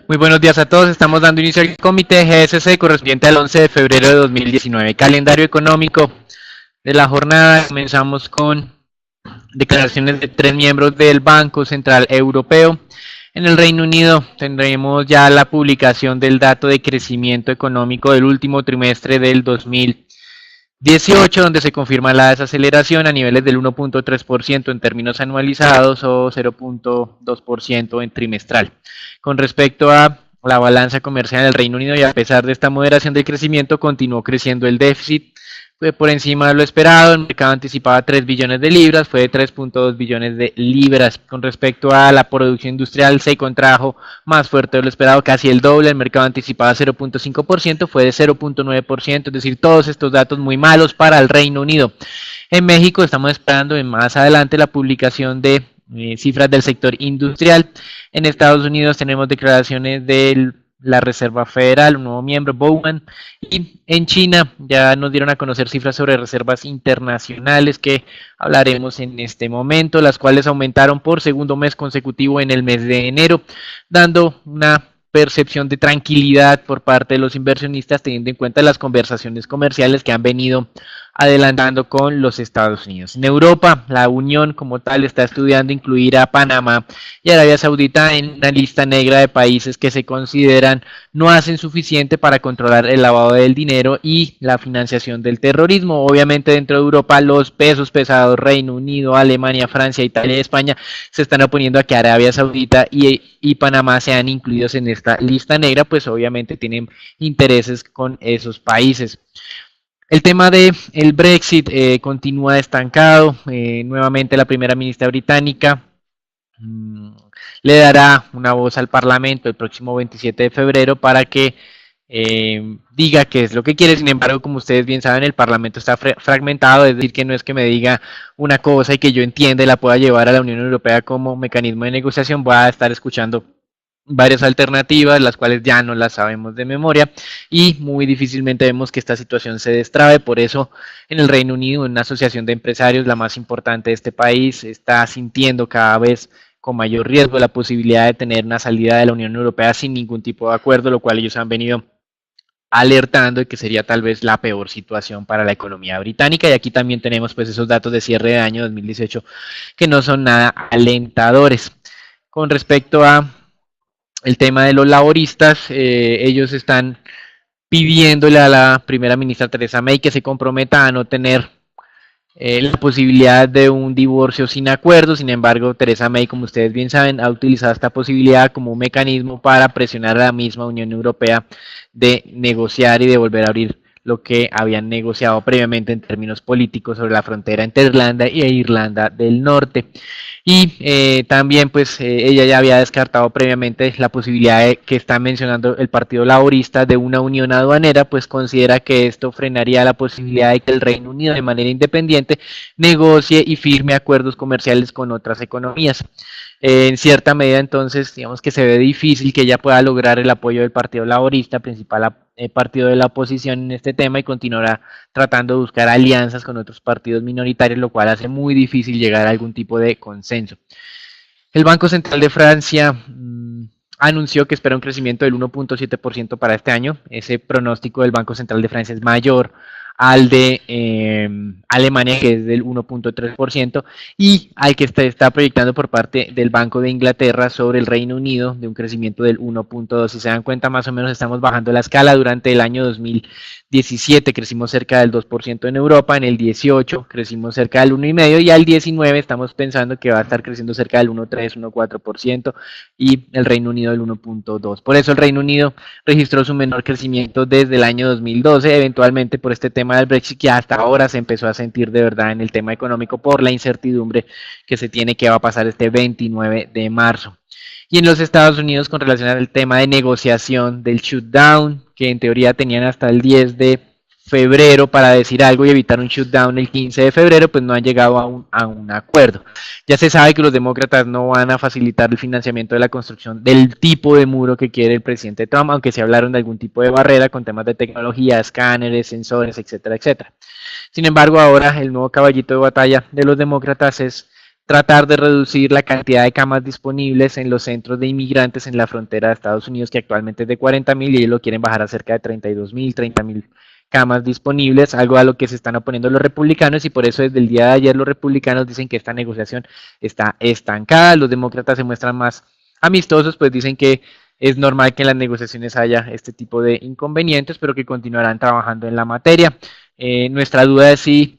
Muy buenos días a todos. Estamos dando inicio al comité GSC correspondiente al 11 de febrero de 2019. Calendario económico de la jornada. Comenzamos con declaraciones de 3 miembros del Banco Central Europeo. En el Reino Unido tendremos ya la publicación del dato de crecimiento económico del último trimestre del 2018, donde se confirma la desaceleración a niveles del 1.3% en términos anualizados o 0.2% en trimestral. Con respecto a la balanza comercial del Reino Unido, y a pesar de esta moderación del crecimiento, continuó creciendo el déficit, fue por encima de lo esperado. El mercado anticipaba 3 billones de libras, fue de 3.2 billones de libras. Con respecto a la producción industrial, se contrajo más fuerte de lo esperado, casi el doble. El mercado anticipaba 0.5%, fue de 0.9%, es decir, todos estos datos muy malos para el Reino Unido. En México estamos esperando más adelante la publicación de cifras del sector industrial. En Estados Unidos tenemos declaraciones del la Reserva Federal, un nuevo miembro, Bowman, y en China ya nos dieron a conocer cifras sobre reservas internacionales que hablaremos en este momento, las cuales aumentaron por segundo mes consecutivo en el mes de enero, dando una percepción de tranquilidad por parte de los inversionistas, teniendo en cuenta las conversaciones comerciales que han venido adelantando con los Estados Unidos. En Europa, la Unión como tal está estudiando incluir a Panamá y Arabia Saudita en una lista negra de países que se consideran no hacen suficiente para controlar el lavado del dinero y la financiación del terrorismo. Obviamente dentro de Europa los pesos pesados, Reino Unido, Alemania, Francia, Italia y España, se están oponiendo a que Arabia Saudita y Panamá sean incluidos en esta lista negra, pues obviamente tienen intereses con esos países. El tema del Brexit continúa estancado. Nuevamente la primera ministra británica le dará una voz al Parlamento el próximo 27 de febrero para que diga qué es lo que quiere. Sin embargo, como ustedes bien saben, el Parlamento está fragmentado, es decir, que no es que me diga una cosa y que yo entienda y la pueda llevar a la Unión Europea como mecanismo de negociación. Voy a estar escuchando varias alternativas, las cuales ya no las sabemos de memoria y muy difícilmente vemos que esta situación se destrabe. Por eso en el Reino Unido una asociación de empresarios, la más importante de este país, está sintiendo cada vez con mayor riesgo la posibilidad de tener una salida de la Unión Europea sin ningún tipo de acuerdo, lo cual ellos han venido alertando de que sería tal vez la peor situación para la economía británica. Y aquí también tenemos pues esos datos de cierre de año 2018 que no son nada alentadores. Con respecto a el tema de los laboristas, ellos están pidiéndole a la primera ministra Theresa May que se comprometa a no tener la posibilidad de un divorcio sin acuerdo. Sin embargo, Theresa May, como ustedes bien saben, ha utilizado esta posibilidad como un mecanismo para presionar a la misma Unión Europea de negociar y de volver a abrir lo que habían negociado previamente en términos políticos sobre la frontera entre Irlanda e Irlanda del Norte. Y también pues ella ya había descartado previamente la posibilidad de que está mencionando el Partido Laborista de una unión aduanera, pues considera que esto frenaría la posibilidad de que el Reino Unido de manera independiente negocie y firme acuerdos comerciales con otras economías. En cierta medida entonces digamos que se ve difícil que ella pueda lograr el apoyo del Partido Laborista, principal partido de la oposición en este tema, y continuará tratando de buscar alianzas con otros partidos minoritarios, lo cual hace muy difícil llegar a algún tipo de consenso. El Banco Central de Francia anunció que espera un crecimiento del 1.7% para este año. Ese pronóstico del Banco Central de Francia es mayor al de Alemania, que es del 1.3%, y al que está proyectando por parte del Banco de Inglaterra sobre el Reino Unido de un crecimiento del 1.2%. Si se dan cuenta, más o menos estamos bajando la escala. Durante el año 2017 crecimos cerca del 2% en Europa, en el 18 crecimos cerca del 1,5% y al 19 estamos pensando que va a estar creciendo cerca del 1,3%, 1,4% y el Reino Unido del 1.2%. Por eso el Reino Unido registró su menor crecimiento desde el año 2012, eventualmente por este tema del Brexit, que hasta ahora se empezó a sentir de verdad en el tema económico por la incertidumbre que se tiene que va a pasar este 29 de marzo. Y en los Estados Unidos, con relación al tema de negociación del shutdown, que en teoría tenían hasta el 10 de febrero para decir algo y evitar un shutdown el 15 de febrero, pues no han llegado a un acuerdo. Ya se sabe que los demócratas no van a facilitar el financiamiento de la construcción del tipo de muro que quiere el presidente Trump, aunque se hablaron de algún tipo de barrera con temas de tecnología, escáneres, sensores, etcétera, etcétera. Sin embargo, ahora el nuevo caballito de batalla de los demócratas es tratar de reducir la cantidad de camas disponibles en los centros de inmigrantes en la frontera de Estados Unidos, que actualmente es de 40.000 y ellos lo quieren bajar a cerca de 32.000, 30.000 camas disponibles, algo a lo que se están oponiendo los republicanos y por eso desde el día de ayer los republicanos dicen que esta negociación está estancada, los demócratas se muestran más amistosos, pues dicen que es normal que en las negociaciones haya este tipo de inconvenientes, pero que continuarán trabajando en la materia. Nuestra duda es si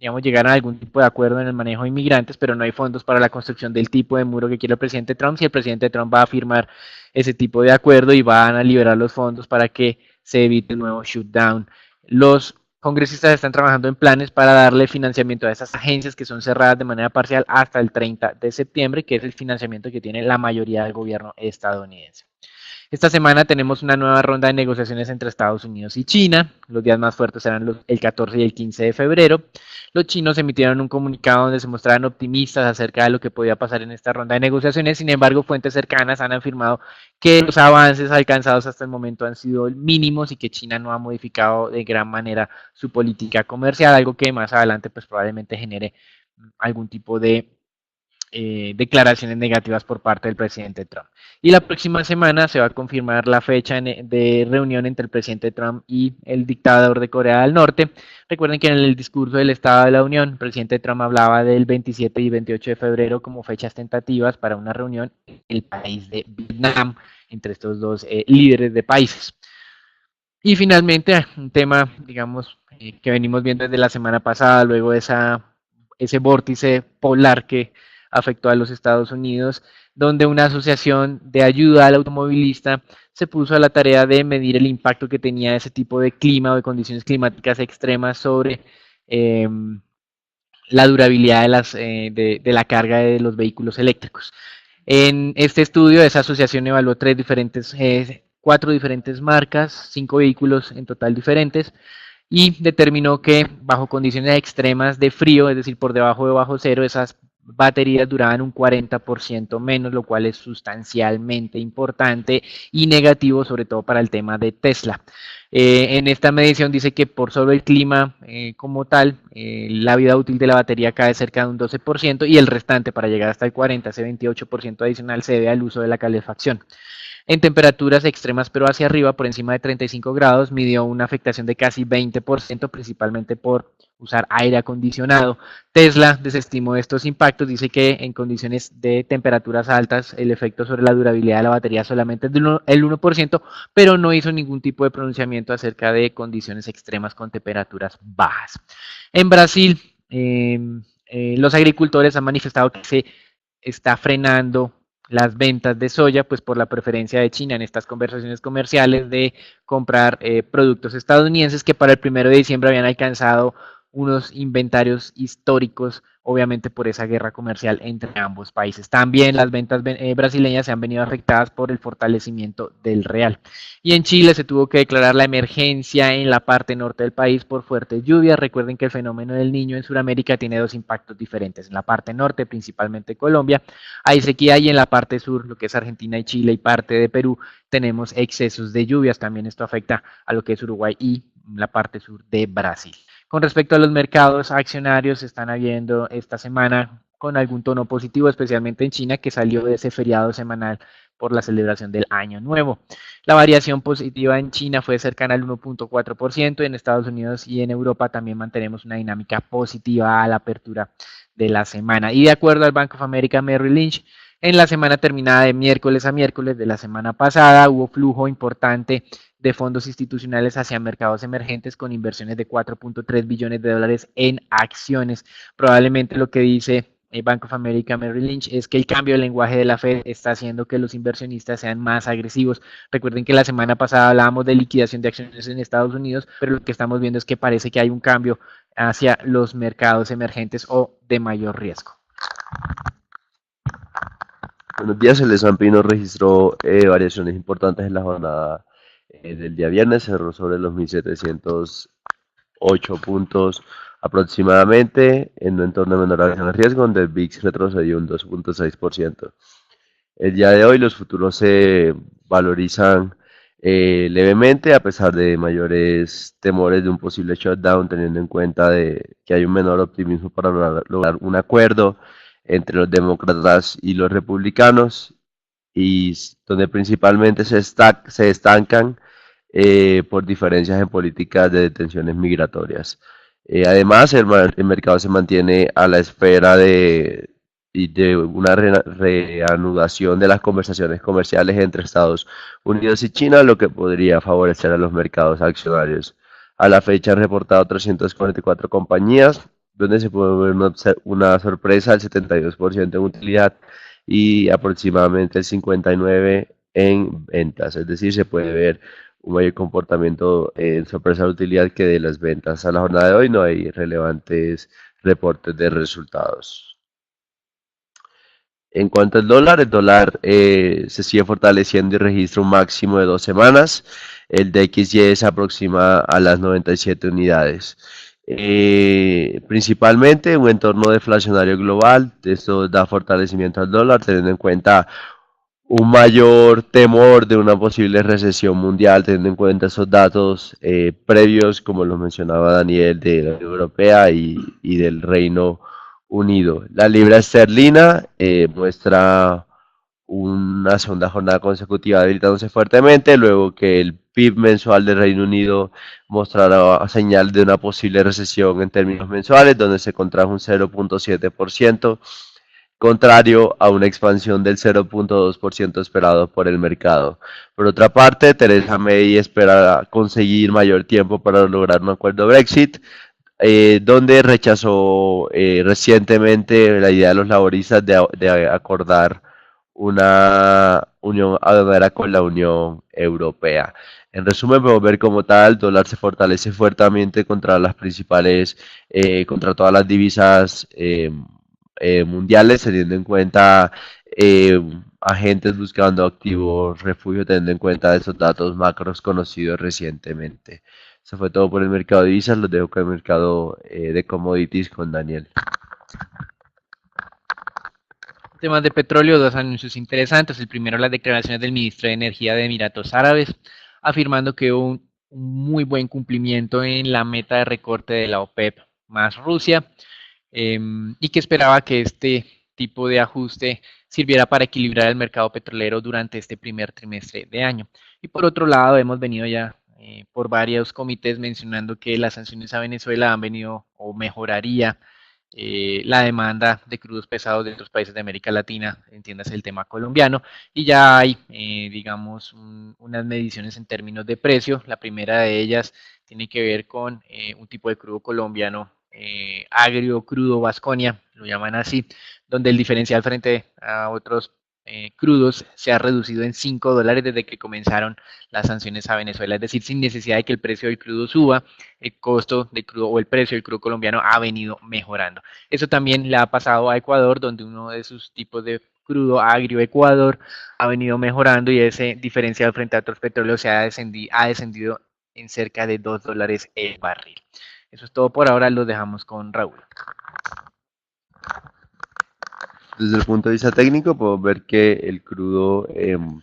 digamos, llegar a algún tipo de acuerdo en el manejo de inmigrantes, pero no hay fondos para la construcción del tipo de muro que quiere el presidente Trump, si el presidente Trump va a firmar ese tipo de acuerdo y van a liberar los fondos para que se evite el nuevo shutdown. Los congresistas están trabajando en planes para darle financiamiento a esas agencias que son cerradas de manera parcial hasta el 30 de septiembre, que es el financiamiento que tiene la mayoría del gobierno estadounidense. Esta semana tenemos una nueva ronda de negociaciones entre Estados Unidos y China. Los días más fuertes serán el 14 y el 15 de febrero. Los chinos emitieron un comunicado donde se mostraban optimistas acerca de lo que podía pasar en esta ronda de negociaciones. Sin embargo, fuentes cercanas han afirmado que los avances alcanzados hasta el momento han sido mínimos y que China no ha modificado de gran manera su política comercial, algo que más adelante pues probablemente genere algún tipo de declaraciones negativas por parte del presidente Trump. Y la próxima semana se va a confirmar la fecha de reunión entre el presidente Trump y el dictador de Corea del Norte. Recuerden que en el discurso del Estado de la Unión, el presidente Trump hablaba del 27 y 28 de febrero como fechas tentativas para una reunión en el país de Vietnam, entre estos dos líderes de países. Y finalmente, un tema, digamos, que venimos viendo desde la semana pasada, luego de ese vórtice polar que afectó a los Estados Unidos, donde una asociación de ayuda al automovilista se puso a la tarea de medir el impacto que tenía ese tipo de clima o de condiciones climáticas extremas sobre eh, la durabilidad de la carga de los vehículos eléctricos. En este estudio, esa asociación evaluó cuatro diferentes marcas, 5 vehículos en total diferentes, y determinó que bajo condiciones extremas de frío, es decir, por debajo de bajo cero, esas baterías duraban un 40% menos, lo cual es sustancialmente importante y negativo, sobre todo para el tema de Tesla. En esta medición dice que por sobre el clima como tal, la vida útil de la batería cae cerca de un 12% y el restante para llegar hasta el 40, ese 28% adicional se debe al uso de la calefacción. En temperaturas extremas pero hacia arriba, por encima de 35 grados, midió una afectación de casi 20%, principalmente por usar aire acondicionado. Tesla desestimó estos impactos, dice que en condiciones de temperaturas altas el efecto sobre la durabilidad de la batería solamente es el 1%, pero no hizo ningún tipo de pronunciamiento acerca de condiciones extremas con temperaturas bajas. En Brasil, los agricultores han manifestado que se está frenando las ventas de soya, pues por la preferencia de China en estas conversaciones comerciales de comprar productos estadounidenses que para el 1 de diciembre habían alcanzado unos inventarios históricos, obviamente por esa guerra comercial entre ambos países. También las ventas brasileñas se han venido afectadas por el fortalecimiento del real. Y en Chile se tuvo que declarar la emergencia en la parte norte del país por fuertes lluvias. Recuerden que el fenómeno del Niño en Sudamérica tiene dos impactos diferentes. En la parte norte, principalmente Colombia, hay sequía y en la parte sur, lo que es Argentina y Chile y parte de Perú, tenemos excesos de lluvias. También esto afecta a lo que es Uruguay y la parte sur de Brasil. Con respecto a los mercados accionarios, están habiendo esta semana con algún tono positivo, especialmente en China, que salió de ese feriado semanal por la celebración del Año Nuevo. La variación positiva en China fue cercana al 1.4%, en Estados Unidos y en Europa también mantenemos una dinámica positiva a la apertura de la semana. Y de acuerdo al Bank of America Merrill Lynch, en la semana terminada de miércoles a miércoles de la semana pasada hubo flujo importante de fondos institucionales hacia mercados emergentes con inversiones de 4.3 billones de dólares en acciones. Probablemente lo que dice Bank of America Merrill Lynch es que el cambio de lenguaje de la Fed está haciendo que los inversionistas sean más agresivos. Recuerden que la semana pasada hablábamos de liquidación de acciones en Estados Unidos, pero lo que estamos viendo es que parece que hay un cambio hacia los mercados emergentes o de mayor riesgo. Buenos días, el S&P nos registró variaciones importantes en la jornada del día viernes cerró sobre los 1708 puntos aproximadamente en un entorno de menor aversión al riesgo, donde el VIX retrocedió un 2,6%. El día de hoy los futuros se valorizan levemente a pesar de mayores temores de un posible shutdown, teniendo en cuenta de que hay un menor optimismo para lograr un acuerdo entre los demócratas y los republicanos, y donde principalmente se estancan por diferencias en políticas de detenciones migratorias. Además, el mercado se mantiene a la espera de una reanudación de las conversaciones comerciales entre Estados Unidos y China, lo que podría favorecer a los mercados accionarios. A la fecha han reportado 344 compañías, donde se puede ver una sorpresa del 72% en utilidad y aproximadamente el 59% en ventas. Es decir, se puede ver un mayor comportamiento en sorpresa de utilidad que de las ventas. A la jornada de hoy no hay relevantes reportes de resultados. En cuanto al dólar, el dólar se sigue fortaleciendo y registra un máximo de 2 semanas. El DXY se aproxima a las 97 unidades. Principalmente un entorno deflacionario global, esto da fortalecimiento al dólar, teniendo en cuenta un mayor temor de una posible recesión mundial, teniendo en cuenta esos datos previos, como lo mencionaba Daniel, de la Unión Europea y del Reino Unido. La libra esterlina muestra una segunda jornada consecutiva debilitándose fuertemente, luego que el PIB mensual del Reino Unido mostrará señal de una posible recesión en términos mensuales, donde se contrajo un 0,7%, contrario a una expansión del 0,2% esperado por el mercado. Por otra parte, Theresa May espera conseguir mayor tiempo para lograr un acuerdo Brexit, donde rechazó recientemente la idea de los laboristas de acordar una unión aduanera con la Unión Europea. En resumen, podemos ver como tal, el dólar se fortalece fuertemente contra las principales, contra todas las divisas mundiales, teniendo en cuenta eh, agentes buscando activos refugio, teniendo en cuenta esos datos macros conocidos recientemente. Eso fue todo por el mercado de divisas, los dejo con el mercado de commodities con Daniel. Temas de petróleo, dos anuncios interesantes. El primero, las declaraciones del ministro de Energía de Emiratos Árabes, afirmando que hubo un muy buen cumplimiento en la meta de recorte de la OPEP más Rusia, y que esperaba que este tipo de ajuste sirviera para equilibrar el mercado petrolero durante este primer trimestre de año. Y por otro lado, hemos venido ya por varios comités mencionando que las sanciones a Venezuela han venido o mejoraría la demanda de crudos pesados de otros países de América Latina, entiéndase el tema colombiano, y ya hay, digamos, unas mediciones en términos de precio. La primera de ellas tiene que ver con un tipo de crudo colombiano agrio, crudo Vasconia, lo llaman así, donde el diferencial frente a otros crudos se ha reducido en $5 desde que comenzaron las sanciones a Venezuela, es decir, sin necesidad de que el precio del crudo suba, el costo del crudo o el precio del crudo colombiano ha venido mejorando. Eso también le ha pasado a Ecuador, donde uno de sus tipos de crudo agrio Ecuador ha venido mejorando y ese diferencial frente a otros petróleos ha descendido en cerca de $2 el barril. Eso es todo por ahora, los dejamos con Raúl. Desde el punto de vista técnico, podemos ver que el crudo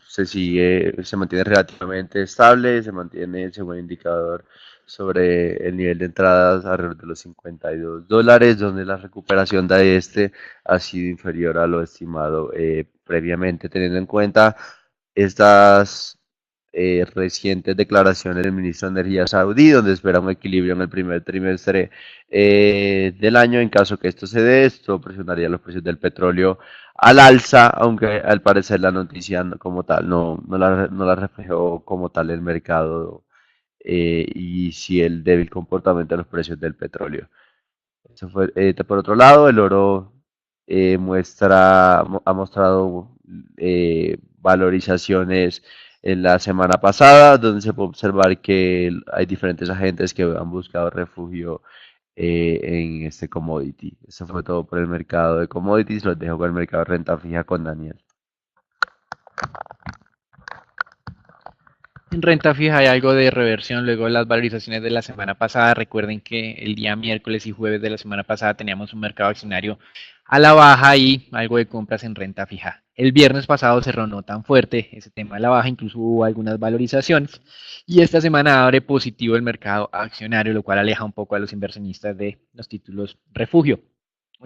se mantiene relativamente estable, se mantiene, según el indicador, sobre el nivel de entradas alrededor de los $52, donde la recuperación de este ha sido inferior a lo estimado previamente, teniendo en cuenta estas recientes declaraciones del ministro de Energía saudí, donde espera un equilibrio en el primer trimestre del año. En caso que esto se dé, esto presionaría los precios del petróleo al alza, aunque al parecer la noticia como tal no la reflejó como tal el mercado, y sí el débil comportamiento de los precios del petróleo. Eso fue, por otro lado, el oro ha mostrado valorizaciones en la semana pasada, donde se puede observar que hay diferentes agentes que han buscado refugio en este commodity. Eso fue todo por el mercado de commodities. Los dejo con el mercado de renta fija con Daniel. En renta fija hay algo de reversión luego de las valorizaciones de la semana pasada. Recuerden que el día miércoles y jueves de la semana pasada teníamos un mercado accionario a la baja y algo de compras en renta fija. El viernes pasado cerró no tan fuerte ese tema a la baja, incluso hubo algunas valorizaciones. Y esta semana abre positivo el mercado accionario, lo cual aleja un poco a los inversionistas de los títulos refugio.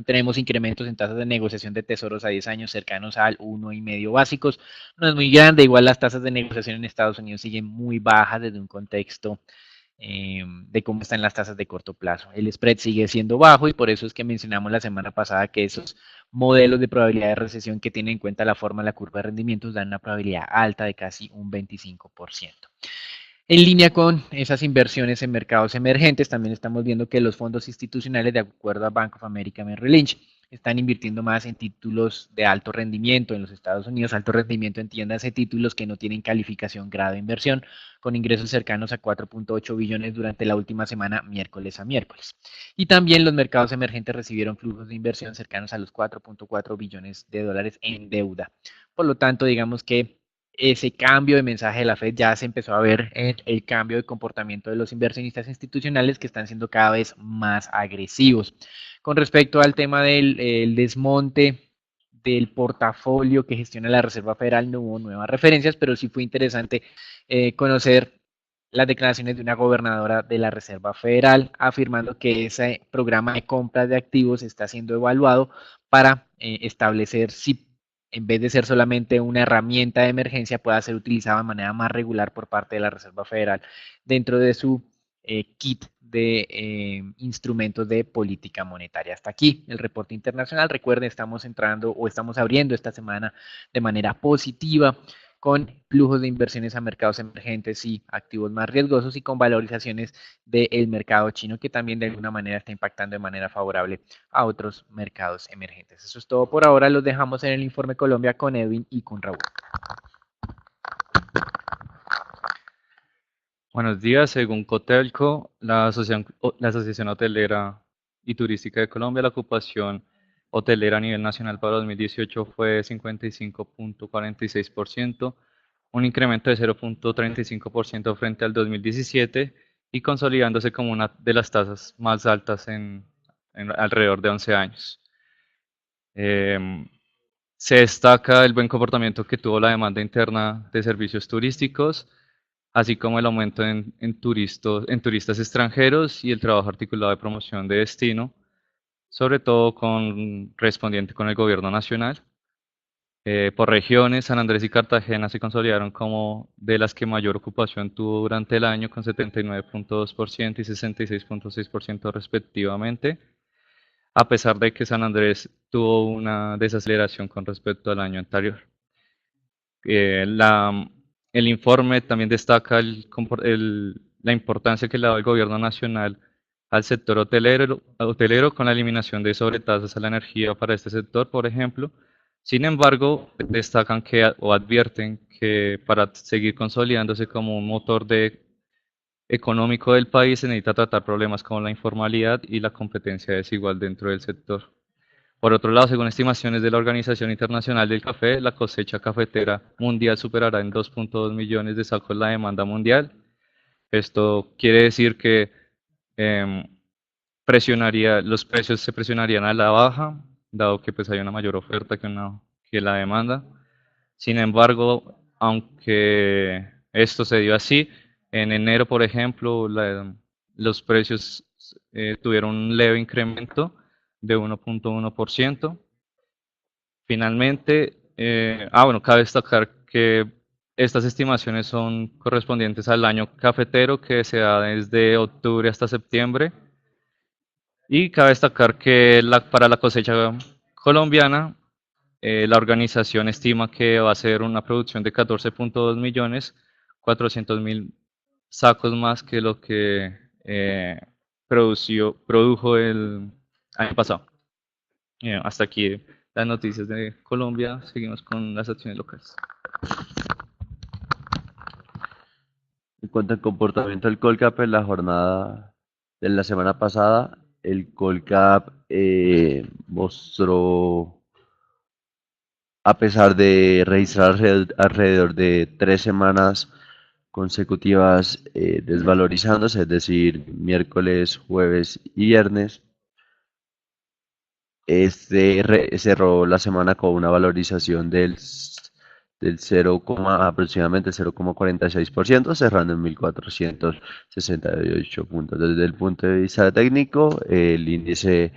Tenemos incrementos en tasas de negociación de tesoros a 10 años cercanos al 1,5 básicos. No es muy grande, igual las tasas de negociación en Estados Unidos siguen muy bajas desde un contexto de cómo están las tasas de corto plazo. El spread sigue siendo bajo y por eso es que mencionamos la semana pasada que esos modelos de probabilidad de recesión que tienen en cuenta la forma de la curva de rendimientos dan una probabilidad alta de casi un 25%. En línea con esas inversiones en mercados emergentes, también estamos viendo que los fondos institucionales, de acuerdo a Bank of America Merrill Lynch, están invirtiendo más en títulos de alto rendimiento en los Estados Unidos. Alto rendimiento, entiéndase, títulos que no tienen calificación grado de inversión, con ingresos cercanos a 4.8 billones durante la última semana, miércoles a miércoles. Y también los mercados emergentes recibieron flujos de inversión cercanos a los 4.4 billones de dólares en deuda. Por lo tanto, digamos que ese cambio de mensaje de la Fed ya se empezó a ver en el cambio de comportamiento de los inversionistas institucionales que están siendo cada vez más agresivos. Con respecto al tema del desmonte del portafolio que gestiona la Reserva Federal, no hubo nuevas referencias, pero sí fue interesante conocer las declaraciones de una gobernadora de la Reserva Federal afirmando que ese programa de compra de activos está siendo evaluado para establecer si en vez de ser solamente una herramienta de emergencia, pueda ser utilizada de manera más regular por parte de la Reserva Federal dentro de su kit de instrumentos de política monetaria. Hasta aquí el reporte internacional. Recuerden, estamos entrando o estamos abriendo esta semana de manera positiva con flujos de inversiones a mercados emergentes y activos más riesgosos y con valorizaciones del mercado chino que también de alguna manera está impactando de manera favorable a otros mercados emergentes. Eso es todo por ahora. Los dejamos en el Informe Colombia con Edwin y con Raúl. Buenos días, según Cotelco, la Asociación Hotelera y Turística de Colombia, la ocupación hotelera a nivel nacional para 2018 fue 55.46%, un incremento de 0.35% frente al 2017 y consolidándose como una de las tasas más altas en alrededor de 11 años. Se destaca el buen comportamiento que tuvo la demanda interna de servicios turísticos, así como el aumento en turistas extranjeros y el trabajo articulado de promoción de destino, sobre todo respondiente con el gobierno nacional. Por regiones, San Andrés y Cartagena se consolidaron como de las que mayor ocupación tuvo durante el año, con 79.2% y 66.6% respectivamente, a pesar de que San Andrés tuvo una desaceleración con respecto al año anterior. Eh, la, el informe también destaca la importancia que le da el gobierno nacional al sector hotelero con la eliminación de sobretasas a la energía para este sector, por ejemplo. Sin embargo, destacan o advierten que para seguir consolidándose como un motor económico del país se necesita tratar problemas como la informalidad y la competencia desigual dentro del sector. Por otro lado, según estimaciones de la Organización Internacional del Café, la cosecha cafetera mundial superará en 2.2 millones de sacos la demanda mundial. Esto quiere decir que em, los precios se presionarían a la baja, dado que pues hay una mayor oferta que la demanda. Sin embargo, aunque esto se dio así, en enero, por ejemplo, los precios tuvieron un leve incremento de 1.1%. Finalmente, bueno, cabe destacar que estas estimaciones son correspondientes al año cafetero que se da desde octubre hasta septiembre. Y cabe destacar que para la cosecha colombiana, la organización estima que va a ser una producción de 14.2 millones, 400.000 sacos más que lo que produjo el año pasado. Hasta aquí las noticias de Colombia. Seguimos con las acciones locales. En cuanto al comportamiento del Colcap en la jornada de la semana pasada, el Colcap mostró, a pesar de registrar alrededor de 3 semanas consecutivas desvalorizándose, es decir, miércoles, jueves y viernes. Cerró la semana con una valorización del aproximadamente 0,46%, cerrando en 1.468 puntos. Desde el punto de vista técnico, el índice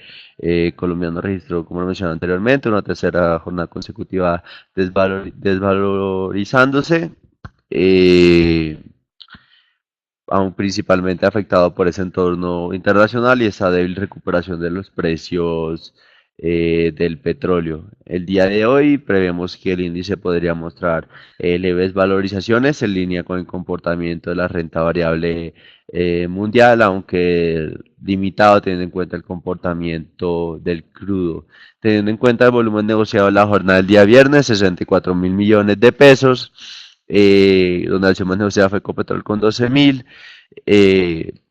colombiano registró, como lo mencioné anteriormente, una tercera jornada consecutiva desvalorizándose. Aún principalmente afectado por ese entorno internacional y esa débil recuperación de los precios del petróleo. El día de hoy prevemos que el índice podría mostrar leves valorizaciones en línea con el comportamiento de la renta variable mundial, aunque limitado teniendo en cuenta el comportamiento del crudo. Teniendo en cuenta el volumen negociado en la jornada del día viernes, 64.000 millones de pesos, donde el acción más negociada fue Ecopetrol con 12.000.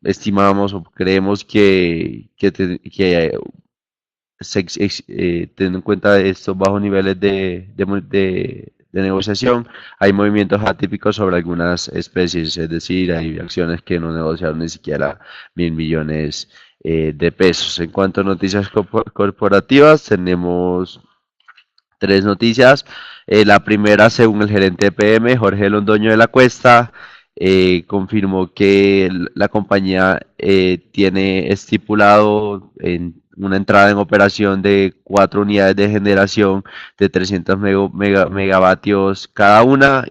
Estimamos o creemos teniendo en cuenta estos bajos niveles de negociación, hay movimientos atípicos sobre algunas especies, es decir, hay acciones que no negociaron ni siquiera 1.000 millones de pesos. En cuanto a noticias corporativas, tenemos tres noticias. La primera, según el gerente de PM, Jorge Londoño de la Cuesta, confirmó que la compañía tiene estipulado en una entrada en operación de 4 unidades de generación de 300 megavatios cada una,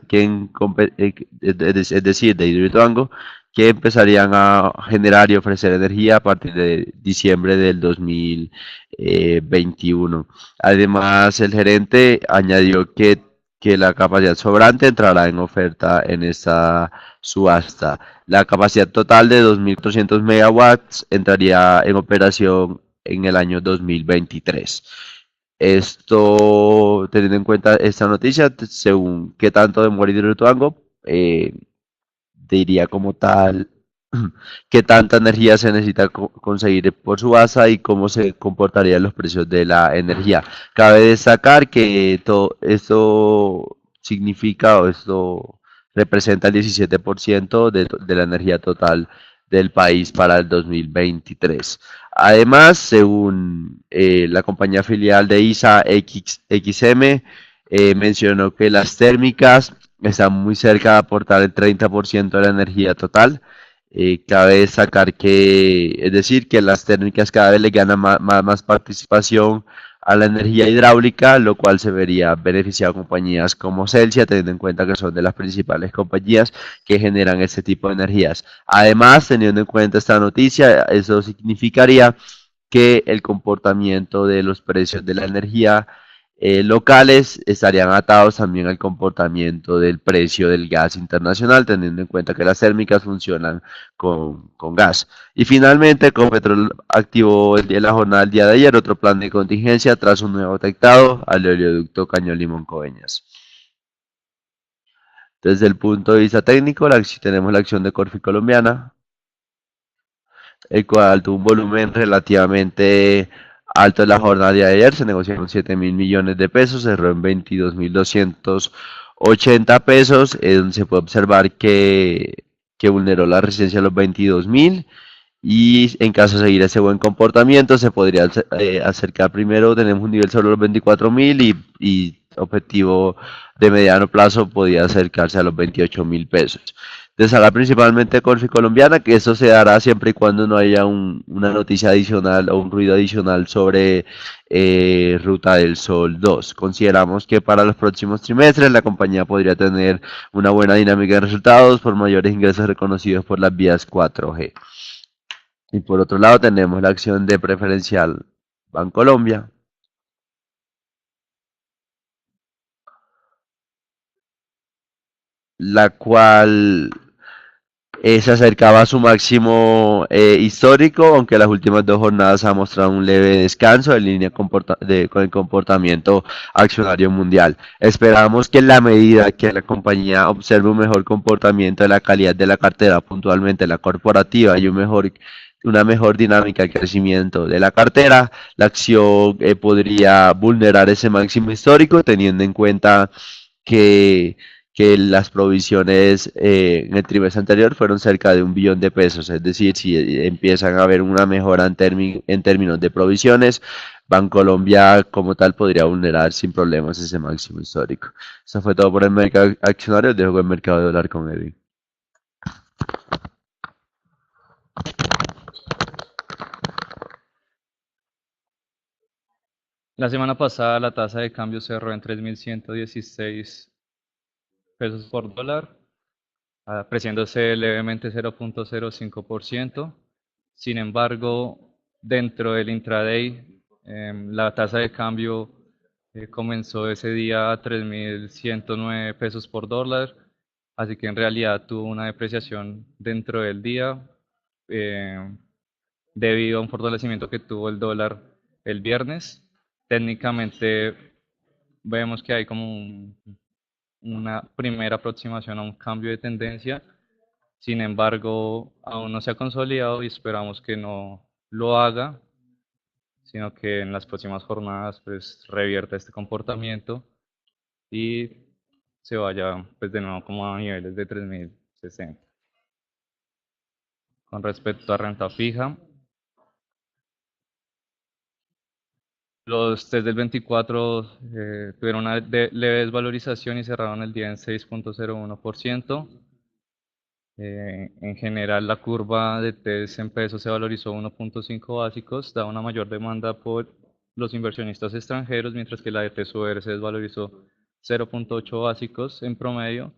es decir, de Hidroituango, que empezarían a generar y ofrecer energía a partir de diciembre del 2021. Además, el gerente añadió que la capacidad sobrante entrará en oferta en esta subasta. La capacidad total de 2.400 megawatts entraría en operación en el año 2023. Esto, teniendo en cuenta esta noticia, según qué tanto demora Hidroituango, diría como tal qué tanta energía se necesita conseguir por subasta y cómo se comportarían los precios de la energía. Cabe destacar que esto significa o esto representa el 17% de la energía total del país para el 2023. Además, según la compañía filial de ISA XM, mencionó que las térmicas están muy cerca de aportar el 30% de la energía total. Cabe destacar es decir, que las térmicas cada vez le ganan más participación a la energía hidráulica, lo cual se vería beneficiado a compañías como Celsia, teniendo en cuenta que son de las principales compañías que generan este tipo de energías. Además, teniendo en cuenta esta noticia, eso significaría que el comportamiento de los precios de la energía locales estarían atados también al comportamiento del precio del gas internacional, teniendo en cuenta que las térmicas funcionan con gas. Y finalmente, Ecopetrol activó la jornada del día de ayer otro plan de contingencia tras un nuevo afectado al oleoducto Caño Limón Coveñas. Desde el punto de vista técnico, tenemos la acción de Corfi colombiana, el cual tuvo un volumen relativamente alto en la jornada de ayer, se negoció con 7.000 millones de pesos, cerró en 22.280 pesos, donde se puede observar que vulneró la resistencia a los 22.000 y en caso de seguir ese buen comportamiento se podría acercar primero, tenemos un nivel sobre los 24.000 y objetivo de mediano plazo podría acercarse a los 28.000 pesos. Destacar principalmente Corfi colombiana, que eso se dará siempre y cuando no haya una noticia adicional o un ruido adicional sobre Ruta del Sol 2. Consideramos que para los próximos trimestres la compañía podría tener una buena dinámica de resultados por mayores ingresos reconocidos por las vías 4G. Y por otro lado tenemos la acción de Preferencial Bancolombia, la cual se acercaba a su máximo histórico, aunque las últimas dos jornadas ha mostrado un leve descanso en línea con el comportamiento accionario mundial. Esperamos que en la medida que la compañía observe un mejor comportamiento de la calidad de la cartera, puntualmente la corporativa, y una mejor dinámica de crecimiento de la cartera, la acción podría vulnerar ese máximo histórico, teniendo en cuenta que que las provisiones en el trimestre anterior fueron cerca de 1 billón de pesos. Es decir, si empiezan a haber una mejora en términos de provisiones, Bancolombia como tal podría vulnerar sin problemas ese máximo histórico. Eso fue todo por el mercado accionario. Dejo con el mercado de dólar con Edwin. La semana pasada la tasa de cambio cerró en 3.116 pesos por dólar, apreciándose levemente 0.05%. Sin embargo, dentro del intraday, la tasa de cambio comenzó ese día a 3.109 pesos por dólar, así que en realidad tuvo una depreciación dentro del día eh, debido a un fortalecimiento que tuvo el dólar el viernes. Técnicamente vemos que hay como una primera aproximación a un cambio de tendencia. Sin embargo, aún no se ha consolidado y esperamos que no lo haga, sino que en las próximas jornadas pues revierta este comportamiento y se vaya pues de nuevo como a niveles de 3.060. Con respecto a renta fija, los test del 24 tuvieron una leve desvalorización y cerraron el día en 6.01%. En general, la curva de TES en pesos se valorizó 1.5 básicos, da una mayor demanda por los inversionistas extranjeros, mientras que la de TES-UR se desvalorizó 0.8 básicos en promedio,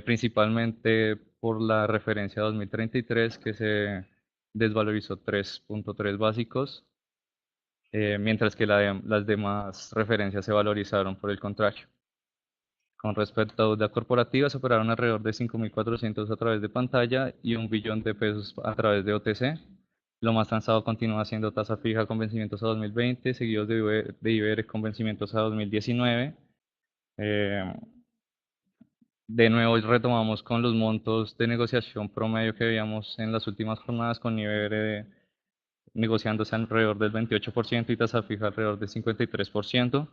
principalmente por la referencia 2033, que se desvalorizó 3.3 básicos, mientras que las demás referencias se valorizaron por el contrario. Con respecto a deuda corporativa, se operaron alrededor de 5.400 a través de pantalla y 1 billón de pesos a través de OTC. Lo más transado continúa siendo tasa fija con vencimientos a 2020, seguidos de IBR con vencimientos a 2019. Eh, de nuevo retomamos con los montos de negociación promedio que veíamos en las últimas jornadas, con IBR negociándose alrededor del 28% y tasa fija alrededor del 53%.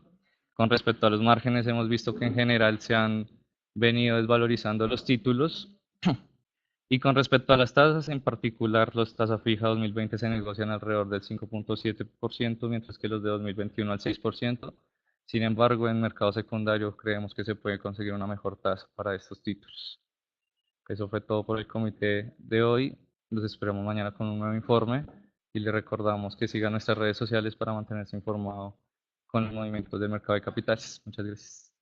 Con respecto a los márgenes, hemos visto que en general se han venido desvalorizando los títulos. Y con respecto a las tasas, en particular, los tasa fija 2020 se negocian alrededor del 5.7%, mientras que los de 2021 al 6%. Sin embargo, en mercado secundario creemos que se puede conseguir una mejor tasa para estos títulos. Eso fue todo por el comité de hoy. Los esperamos mañana con un nuevo informe y le recordamos que sigan nuestras redes sociales para mantenerse informado con los movimientos del mercado de capitales. Muchas gracias.